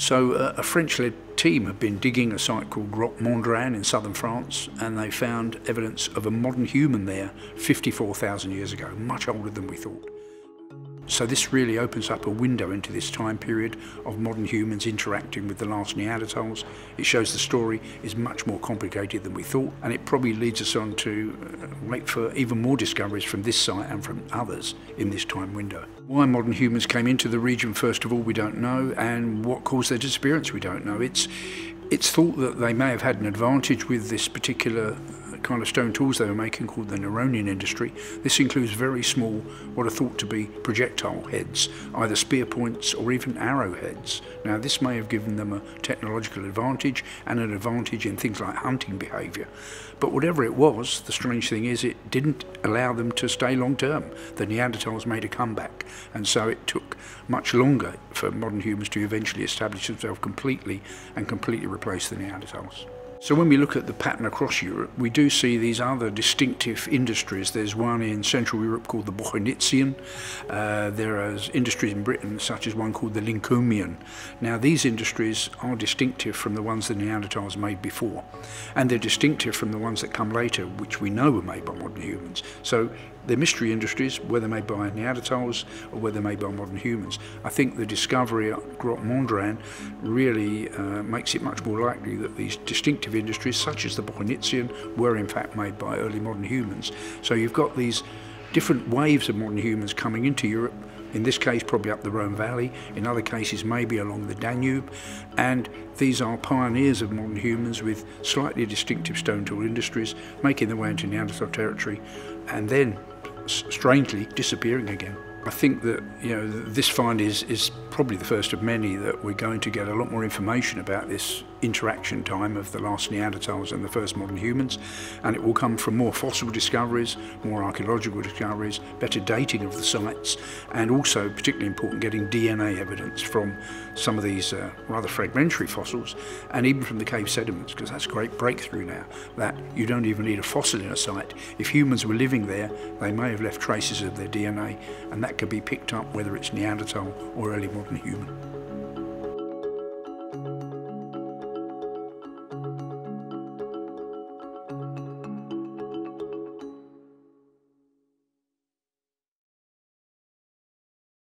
So a French-led team have been digging a site called Grotte Mondrian in southern France, and they found evidence of a modern human there 54,000 years ago, much older than we thought. So this really opens up a window into this time period of modern humans interacting with the last Neanderthals. It shows the story is much more complicated than we thought, and it probably leads us on to wait for even more discoveries from this site and from others in this time window. Why modern humans came into the region, first of all, we don't know, and what caused their disappearance, we don't know. It's thought that they may have had an advantage with this particular kind of stone tools they were making called the Neronian industry. This includes very small, what are thought to be projectile heads, either spear points or even arrow heads. Now this may have given them a technological advantage and an advantage in things like hunting behaviour. But whatever it was, the strange thing is it didn't allow them to stay long term. The Neanderthals made a comeback, and so it took much longer for modern humans to eventually establish themselves completely and completely replace the Neanderthals. So when we look at the pattern across Europe, we do see these other distinctive industries. There's one in Central Europe called the Bochnizian. There are industries in Britain such as one called the Lincomian. Now these industries are distinctive from the ones the Neanderthals made before, and they're distinctive from the ones that come later, which we know were made by modern humans. So they're mystery industries, whether made by Neanderthals or whether made by modern humans. I think the discovery at Grotte Mondrian really makes it much more likely that these distinctive industries, such as the Bochnizian, were in fact made by early modern humans. So you've got these different waves of modern humans coming into Europe, in this case probably up the Rhone Valley, in other cases maybe along the Danube, and these are pioneers of modern humans with slightly distinctive stone tool industries making their way into Neanderthal territory and then strangely disappearing again. I think that this find is probably the first of many that we're going to get a lot more information about this interaction time of the last Neanderthals and the first modern humans, and it will come from more fossil discoveries, more archaeological discoveries, better dating of the sites, and also, particularly important, getting DNA evidence from some of these rather fragmentary fossils, and even from the cave sediments, because that's a great breakthrough now, that you don't even need a fossil in a site. If humans were living there, they may have left traces of their DNA, and that could be picked up whether it's Neanderthal or early modern human.